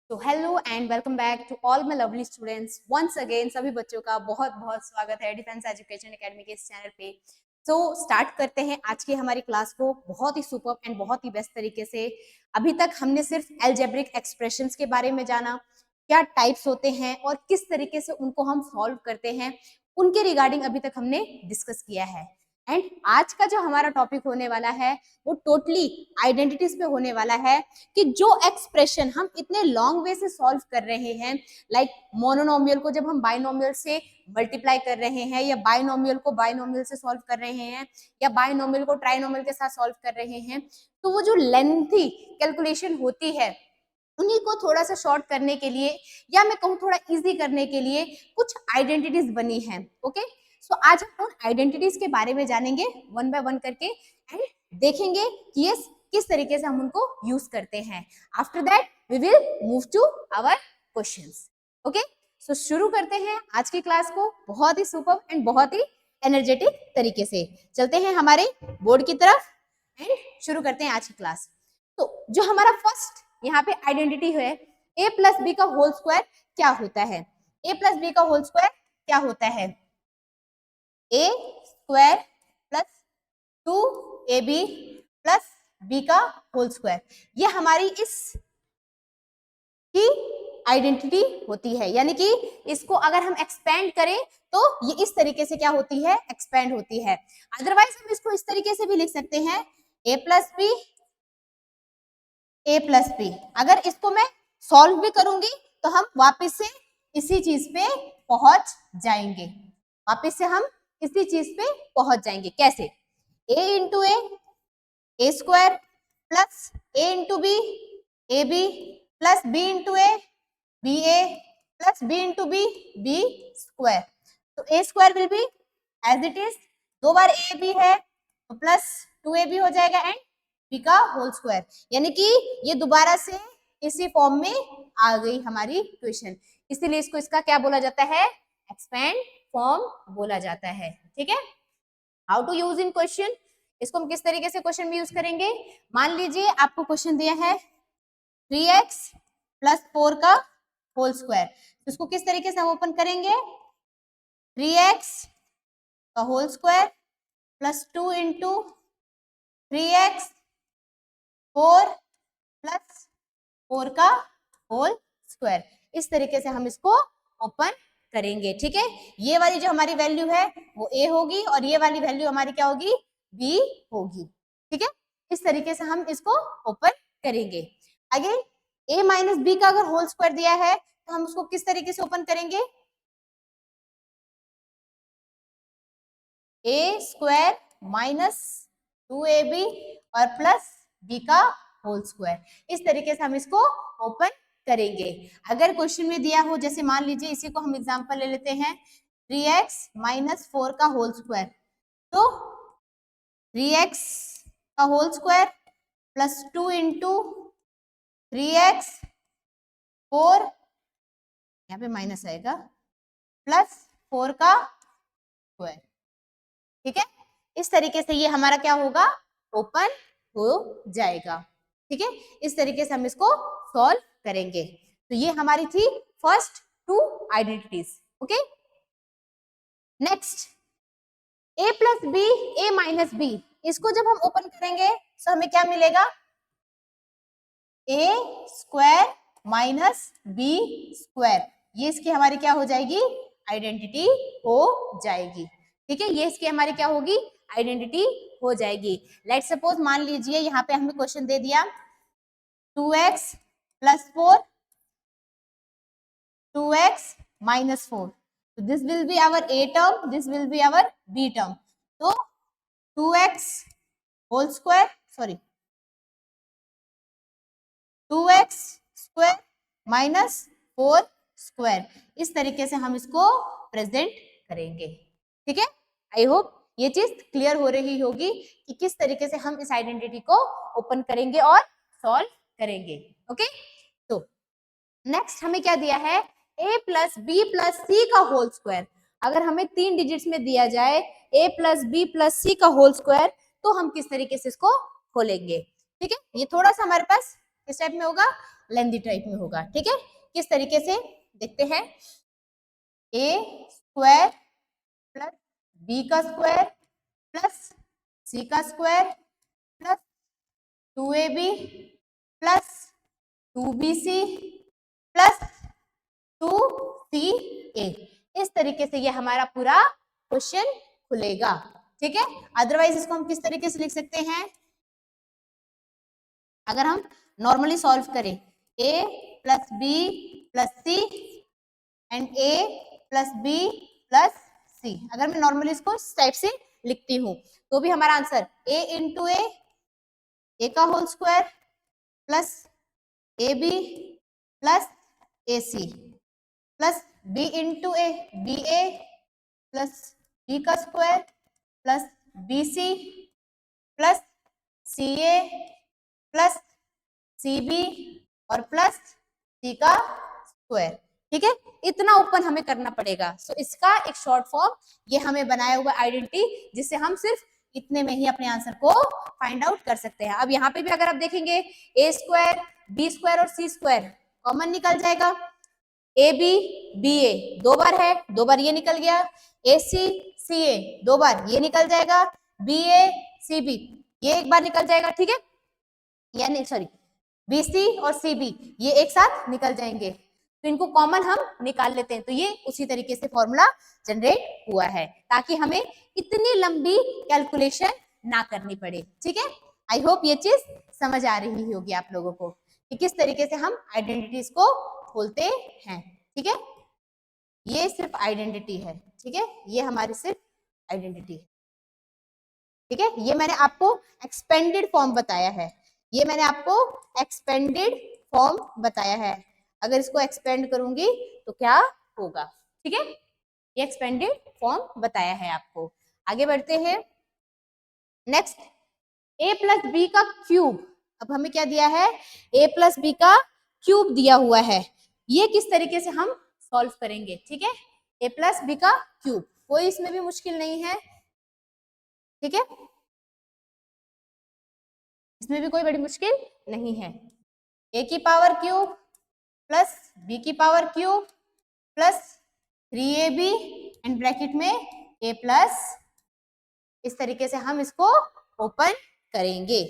तो hello and welcome back to all my lovely students once again. सभी बच्चों का बहुत बहुत स्वागत है डिफेंस एजुकेशन एकेडमी के इस चैनल पे। तो स्टार्ट करते हैं आज की हमारी क्लास को बहुत ही सुपर एंड बहुत ही बेस्ट तरीके से। अभी तक हमने सिर्फ एल्जेब्रिक एक्सप्रेशंस के बारे में जाना, क्या टाइप्स होते हैं और किस तरीके से उनको हम सॉल्व करते हैं, उनके रिगार्डिंग अभी तक हमने डिस्कस किया है। एंड आज का जो हमारा टॉपिक होने वाला है वो टोटली आइडेंटिटीज पे होने वाला है कि जो एक्सप्रेशन हम इतने लॉन्ग वे से सॉल्व कर रहे हैं, लाइक मोनोनोमियल को जब हम बाइनोमियल से मल्टीप्लाई कर रहे हैं, या बाइनोमियल को बाइनोमियल से सॉल्व कर रहे हैं, या बाइनोमियल को ट्राइनोमियल के साथ सॉल्व कर रहे हैं, तो वो जो लेंथी कैलकुलेशन होती है उन्हीं को थोड़ा सा शॉर्ट करने के लिए, या मैं कहूँ थोड़ा इजी करने के लिए कुछ आइडेंटिटीज बनी है। ओके, सो आज हम उन आइडेंटिटीज के बारे में जानेंगे वन बाय वन करके एंड देखेंगे कि ये किस तरीके से हम उनको यूज करते हैं। After that we will move to our questions. Okay, so शुरू करते हैं आज की क्लास को बहुत ही सुपर एंड बहुत ही एनर्जेटिक तरीके से। चलते हैं हमारे बोर्ड की तरफ एंड शुरू करते हैं आज की क्लास। तो जो हमारा फर्स्ट यहाँ पे आइडेंटिटी है, a प्लस बी का होल स्क्वायर क्या होता है? a प्लस बी का होल स्क्वायर क्या होता है? a square plus 2ab plus b का होल स्क्वायर, ये हमारी इस की आइडेंटिटी होती है। यानी कि इसको अगर हम एक्सपेंड करें तो ये इस तरीके से क्या होती है? एक्सपेंड होती है। अदरवाइज हम इसको इस तरीके से भी लिख सकते हैं, a plus b a plus b. अगर इसको मैं सॉल्व भी करूंगी तो हम वापस से इसी चीज पे पहुंच जाएंगे, वापस से हम इसी चीज पे पहुंच जाएंगे। कैसे? a into a square plus a into b a B plus b into A B A plus b into b b square. तो a square will be as it is, दो बार a b है तो plus 2ab हो जाएगा and b का whole square, यानी कि ये दोबारा से इसी फॉर्म में आ गई हमारी इक्वेशन। इसीलिए इसको इसका क्या बोला जाता है? एक्सपेंड फॉर्म बोला जाता है। ठीक है, how to use in question, इसको हम किस तरीके से क्वेश्चन में यूज करेंगे। मान लीजिए आपको क्वेश्चन दिया है 3x प्लस 4 का होल स्क्वायर, तो इसको किस तरीके से हम ओपन करेंगे? 3x का whole square plus 2 into 3x 4 plus 4 का होल स्क्वायर, इस तरीके से हम इसको ओपन करेंगे। ठीक है, ये वाली जो हमारी वैल्यू है वो a होगी और ये वाली वैल्यू हमारी क्या होगी? b होगी। ठीक है, इस तरीके से हम इसको ओपन करेंगे। अगेन a माइनस बी का अगर होल स्क्वायर दिया है तो हम उसको किस तरीके से ओपन करेंगे? a स्क्वायर माइनस 2ab और प्लस b का होल स्क्वायर, इस तरीके से हम इसको ओपन करेंगे। अगर क्वेश्चन में दिया हो, जैसे मान लीजिए इसी को हम एग्जांपल ले लेते हैं, 3x माइनस 4 का होल स्क्वायर, तो 3x का whole square plus 2 into 3x 4, यहाँ पे माइनस आएगा, प्लस 4 का स्क्वायर। ठीक है, इस तरीके से ये हमारा क्या होगा? ओपन हो जाएगा। ठीक है, इस तरीके से हम इसको सॉल्व करेंगे। तो ये हमारी थी first two identities. Okay, next a plus b a minus b, इसको जब हम ओपन करेंगे तो हमें क्या मिलेगा? a square minus b square, ये इसकी हमारी क्या हो जाएगी? आइडेंटिटी हो जाएगी। ठीक है, ये इसकी हमारी क्या होगी? आइडेंटिटी हो जाएगी। लेट सपोज मान लीजिए यहाँ पे हमें क्वेश्चन दे दिया 2x plus 4 2x minus 4, so this will be our a term, this will be our b term, so 2x whole square, sorry 2x square minus 4 square, इस तरीके से हम इसको प्रेजेंट करेंगे। ठीक है, आई होप ये चीज क्लियर हो रही होगी कि किस तरीके से हम इस आइडेंटिटी को ओपन करेंगे और सॉल्व करेंगे। ओके, तो नेक्स्ट हमें क्या दिया है? a plus B plus C का होल स्क्वायर। अगर हमें 3 डिजिट्स में दिया जाए a plus B plus C का होल स्क्वायर, तो हम किस तरीके से इसको खोलेंगे? ठीक है, ये थोड़ा सा हमारे पास किस टाइप में होगा? लेंथी टाइप में होगा। ठीक है, किस तरीके से देखते हैं, ए स्क्वायर प्लस बी का स्क्वायर प्लस सी का square plus 2ab plus 2bc plus 2ca। इस तरीके से ये हमारा पूरा क्वेश्चन खुलेगा। ठीक है, अदरवाइज इसको हम किस तरीके से लिख सकते हैं, अगर हम नॉर्मली सॉल्व करें, a plus B plus C and a plus B plus C, अगर मैं नॉर्मली इसको इस टाइप से लिखती हूँ तो भी हमारा आंसर a इंटू ए का whole square plus A B plus A C plus B into A B A plus B का square plus B C plus C A plus C B और plus C का square. ठीक है, इतना open हमें करना पड़ेगा। सो इसका एक शॉर्ट फॉर्म ये हमें बनाया हुआ आइडेंटिटी, जिससे हम सिर्फ इतने में ही अपने आंसर को फाइंड आउट कर सकते हैं। अब यहाँ पे भी अगर आप देखेंगे ए स्क्वायर बी स्क्वायर और सी स्क्वायर कॉमन निकल जाएगा, ए बी बी ए 2 बार है, 2 बार ये निकल गया, ए सी सी ए 2 बार ये निकल जाएगा, बी ए सी बी ये 1 बार निकल जाएगा। ठीक है, यानी सॉरी बी सी और सी बी ये एक साथ निकल जाएंगे, तो इनको कॉमन हम निकाल लेते हैं। तो ये उसी तरीके से फॉर्मूला जनरेट हुआ है, ताकि हमें इतनी लंबी कैलकुलेशन ना करनी पड़े। ठीक है, आई होप ये चीज समझ आ रही होगी आप लोगों को कि किस तरीके से हम आइडेंटिटीज को खोलते हैं। ठीक है, ये सिर्फ आइडेंटिटी है। ठीक है, ये हमारी सिर्फ आइडेंटिटी है। ठीक है, ये मैंने आपको एक्सपेंडेड फॉर्म बताया है, ये मैंने आपको एक्सपेंडेड फॉर्म बताया है। अगर इसको एक्सपेंड करूंगी तो क्या होगा। ठीक है, ये एक्सपेंडेड फॉर्म बताया है आपको। आगे बढ़ते हैं, नेक्स्ट a प्लस बी का क्यूब। अब हमें क्या दिया है, a प्लस बी का क्यूब दिया हुआ है, ये किस तरीके से हम सॉल्व करेंगे। ठीक है, a प्लस बी का क्यूब, कोई इसमें भी मुश्किल नहीं है। ठीक है, इसमें भी कोई बड़ी मुश्किल नहीं है। a की पावर क्यूब प्लस b की power cube plus 3ab and bracket में a प्लस, इस तरीके से हम इसको ओपन करेंगे।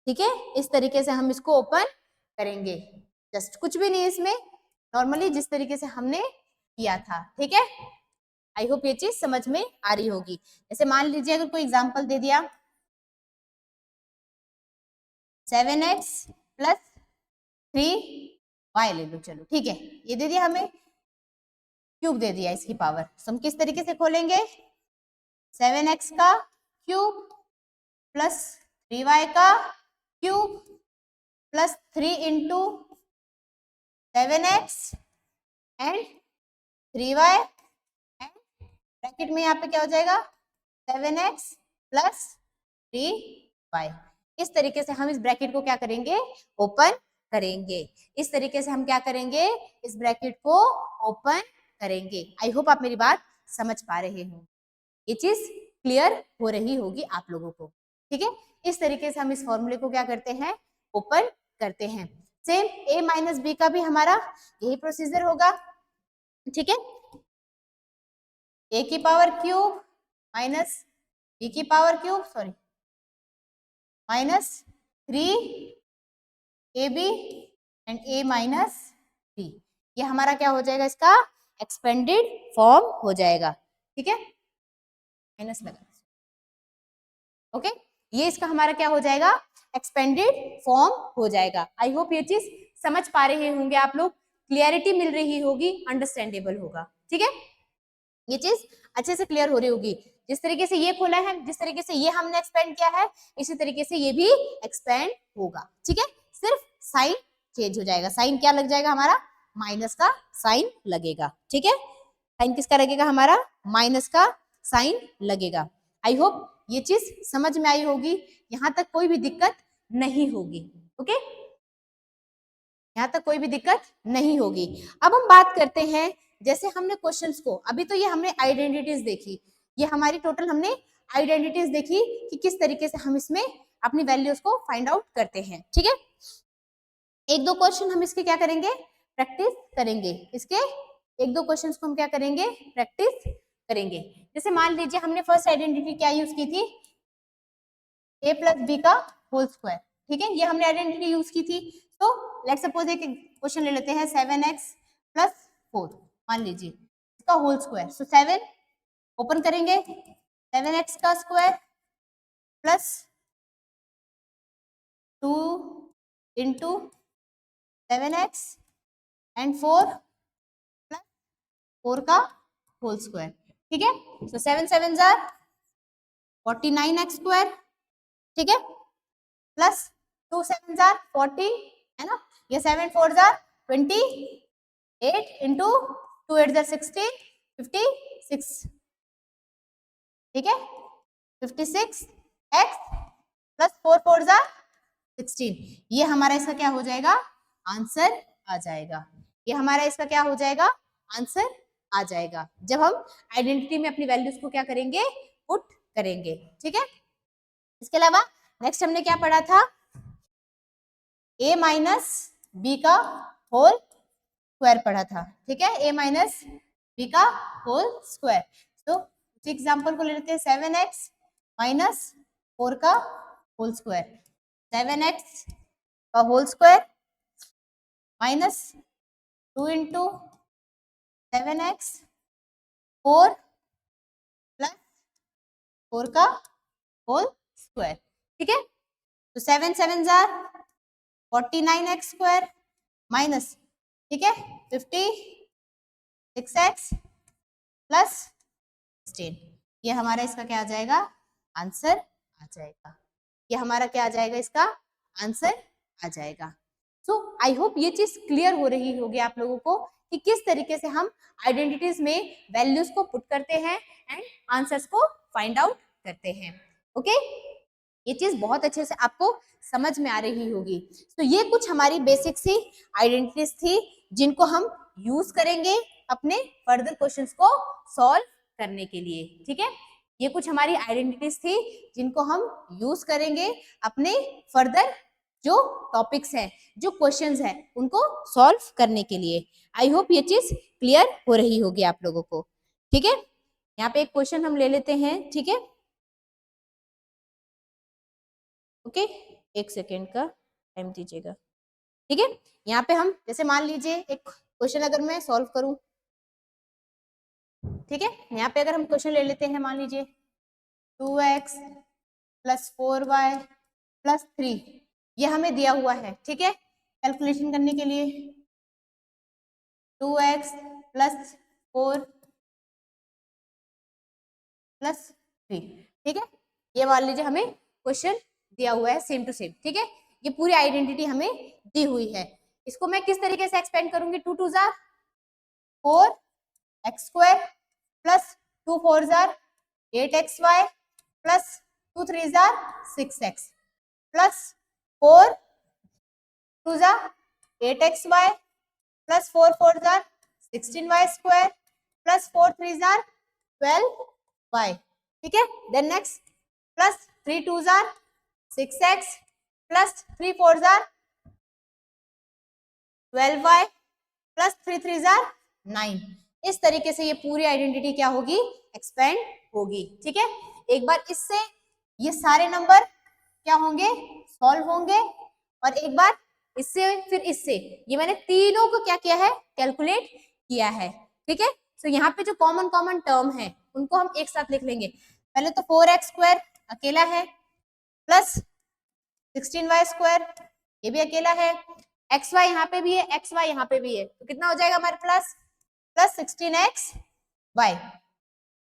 ठीक है, इस तरीके से हम इसको ओपन करेंगे, जस्ट कुछ भी नहीं इसमें, नॉर्मली जिस तरीके से हमने किया था। ठीक है, आई होप ये चीज समझ में आ रही होगी। जैसे मान लीजिए अगर कोई एग्जांपल दे दिया 7x प्लस 3y ले लो, चलो ठीक है, ये दे दिया हमें, क्यूब दे दिया इसकी पावर। हम किस तरीके से खोलेंगे, 7x का क्यूब प्लस 3y का cube plus 3 into 7x and 3y and bracket में यहाँ पे क्या हो जाएगा 7x प्लस 3y। इस तरीके से हम इस ब्रैकेट को क्या करेंगे, ओपन करेंगे। इस तरीके से हम क्या करेंगे, इस ब्रैकेट को ओपन करेंगे। आई होप आप मेरी बात समझ पा रहे हो, ये चीज क्लियर हो रही होगी आप लोगों को। ठीक है, इस तरीके से हम इस फॉर्मूले को क्या करते हैं, ओपन करते हैं। सेम a माइनस बी का भी हमारा यही प्रोसीजर होगा। ठीक है, a की पावर क्यूब माइनस b की power cube, sorry minus 3ab and a minus b, ये हमारा क्या हो जाएगा, इसका एक्सपेंडेड फॉर्म हो जाएगा। ठीक है, माइनस लगा, ओके, ये इसका हमारा क्या हो जाएगा, एक्सपेंडेड फॉर्म हो जाएगा। आई होप ये चीज समझ पा रहे होंगे आप लोग, क्लियरिटी मिल रही होगी, अंडरस्टैंडेबल होगा। ठीक है, ये चीज अच्छे से क्लियर हो रही होगी। जिस तरीके से ये खोला है, जिस तरीके से ये हमने एक्सपेंड किया है, इसी तरीके से ये भी एक्सपेंड होगा। ठीक है, सिर्फ साइन चेंज हो जाएगा, साइन क्या लग जाएगा हमारा, माइनस का साइन लगेगा। ठीक है, साइन किसका लगेगा, हमारा माइनस का साइन लगेगा। आई होप ये चीज समझ में आई होगी, यहाँ तक कोई भी दिक्कत नहीं होगी। ओके, यहाँ तक कोई भी दिक्कत नहीं होगी। अब हम बात करते हैं, जैसे हमने क्वेश्चंस को, अभी तो ये हमने आइडेंटिटीज देखी, ये हमारी टोटल हमने आइडेंटिटीज देखी कि किस तरीके से हम इसमें अपनी वैल्यूज को फाइंड आउट करते हैं। ठीक है, एक दो क्वेश्चन हम इसके क्या करेंगे, प्रैक्टिस करेंगे, इसके एक दो क्वेश्चंस को हम क्या करेंगे, प्रैक्टिस करेंगे। जैसे मान लीजिए हमने फर्स्ट आइडेंटिटी क्या यूज की थी, a प्लस बी का होल स्क्वायर, ठीक है, ये हमने आइडेंटिटी यूज की थी। तो लेट्स सपोज एक क्वेश्चन ले लेते हैं 7x प्लस 4, मान लीजिए इसका होल स्क्वायर। सो 7 ओपन करेंगे, 7x का square plus 2 into 7x and 4 plus 4 का होल स्क्वायर, ठीक है। सो 7 7 जार 49x स्क्वायर, ठीक है, प्लस 2 7 जार 40, है ना, ये 7 4 जार 28 इंटू 2 8 जार 16 56, ठीक है, 56 x प्लस 4 4 जार 16, ये हमारा इसका क्या हो जाएगा, आंसर आ जाएगा। ये हमारा इसका क्या हो जाएगा, आंसर आ जाएगा, जब हम आइडेंटिटी में अपनी वैल्यूज को क्या करेंगे, पुट करेंगे, ठीक है। इसके अलावा नेक्स्ट हमने क्या पढ़ा था, a माइनस बी का होल स्क्वायर पढ़ा था, ठीक है, a माइनस बी का होल स्क्वायर। तो उसी एग्जांपल को ले लेते हैं, 7x माइनस 4 का होल स्क्वायर, 7x का whole square minus 2 into 7x 4 plus 4 का होल स्क्वायर, ठीक है। तो 7 7 जार 49x स्क्वायर माइनस, ठीक है, 56x प्लस 16, ये हमारा इसका क्या आ जाएगा, आंसर आ जाएगा। ये हमारा क्या आ जाएगा, इसका आंसर आ जाएगा। सो आई होप ये चीज क्लियर हो रही होगी आप लोगों को कि किस तरीके से हम आइडेंटिटीज में वैल्यूज को पुट करते हैं एंड आंसर्स को फाइंड आउट करते हैं। ओके, ये चीज बहुत अच्छे से आपको समझ में आ रही होगी। तो ये कुछ हमारी बेसिक सी आइडेंटिटीज थी जिनको हम यूज करेंगे अपने फर्दर क्वेश्चंस को सॉल्व करने के लिए, ठीक है। ये कुछ हमारी आइडेंटिटीज थी जिनको हम यूज करेंगे अपने फर्दर जो टॉपिक्स हैं, जो क्वेश्चंस हैं, उनको सॉल्व करने के लिए। आई होप ये चीज क्लियर हो रही होगी आप लोगों को, ठीक है। यहाँ पे एक क्वेश्चन हम ले लेते हैं, ठीक है, ओके, एक सेकेंड का टाइम दीजिएगा, ठीक है। यहाँ पे हम जैसे मान लीजिए एक क्वेश्चन अगर मैं सॉल्व करूं, ठीक है, यहाँ पे अगर हम क्वेश्चन ले लेते हैं, मान लीजिए 2x प्लस 4y प्लस 3, ये हमें दिया हुआ है, ठीक है, कैलकुलेशन करने के लिए 2x प्लस 4 प्लस 3, ठीक है, ये मान लीजिए हमें क्वेश्चन दिया हुआ है सेम टू सेम, ठीक है, ये पूरी आइडेंटिटी हमें दी हुई है। इसको मैं किस तरीके से एक्सपेंड करूंगी, 2 2 जार 4x स्क्वायर प्लस 2 4 जार 8xy प्लस 2 3 जार 6x प्लस 4 2 जार 8xy प्लस 4 4 जार 16y स्क्वायर प्लस 4 3 जार 12y, ठीक है। देन नेक्स्ट प्लस 3 2 जार 6x प्लस 3 4 जार 12y प्लस 3 3 जार 9। इस तरीके से ये पूरी आइडेंटिटी क्या होगी, एक्सपेंड होगी, ठीक है। एक बार इससे ये सारे नंबर क्या होंगे, सॉल्व होंगे, और एक बार इससे फिर इससे, ये मैंने तीनों को क्या किया है, कैलकुलेट किया है, ठीक है। तो यहाँ पे जो कॉमन कॉमन टर्म है उनको हम एक साथ लिख लेंगे। पहले तो 4x स्क्वायर अकेला है प्लस 16y स्क्वायर, ये भी अकेला है, xy यहाँ पे भी है, xy यहाँ पे भी है, तो कितना हो जाएगा हमारे प्लस 16xy,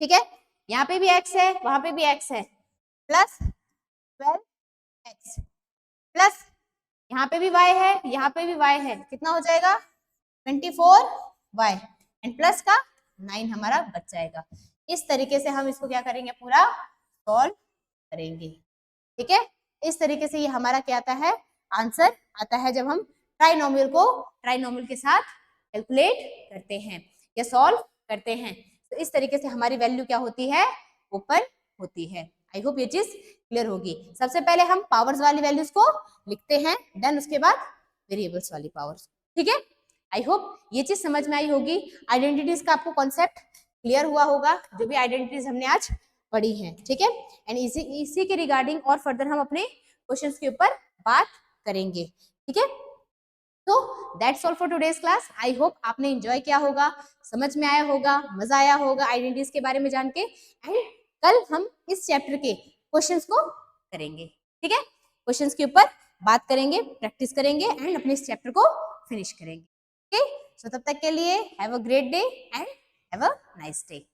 ठीक है, यहाँ पे भी x है, वहां पे भी x है, प्लस 12x प्लस यहाँ पे भी y है, यहाँ पे भी y है, कितना हो जाएगा 24y एंड प्लस का 9 हमारा बच जाएगा। इस तरीके से हम इसको क्या करेंगे, पूरा सॉल्व करेंगे, ठीक है। इस तरीके से ये हमारा क्या आता है, आंसर आता है जब हम ट्राइनोमियल को ट्राइनोमियल के साथ कैलकुलेट करते हैं या सॉल्व करते हैं। तो इस तरीके से हमारी वैल्यू क्या होती है, ओपन होती है। आई होप ये चीज क्लियर होगी। सबसे पहले हम पावर्स वाली वैल्यूज को लिखते हैं, देन उसके बाद वेरिएबल्स वाली पावर्स। ठीक है, आई होप ये चीज समझ में आई होगी। आइडेंटिटीज का आपको कॉन्सेप्ट क्लियर हुआ होगा, जो भी आइडेंटिटीज हमने आज पढ़ी हैं। ठीक है, एंड इसी के रिगार्डिंग और फर्दर हम अपने क्वेश्चंस के ऊपर बात करेंगे। ठीक है, तो that's all for today's class. I hope आपने एंजॉय किया होगा, समझ में आया होगा, मजा आया होगा आइडेंटिटीज के बारे में जान के। एंड कल हम इस चैप्टर के क्वेश्चंस को करेंगे। ठीक है, क्वेश्चंस के ऊपर बात करेंगे, प्रैक्टिस करेंगे एंड अपने इस चैप्टर को फिनिश करेंगे। ओके, सो तब तक के लिए have a great day and have a nice day.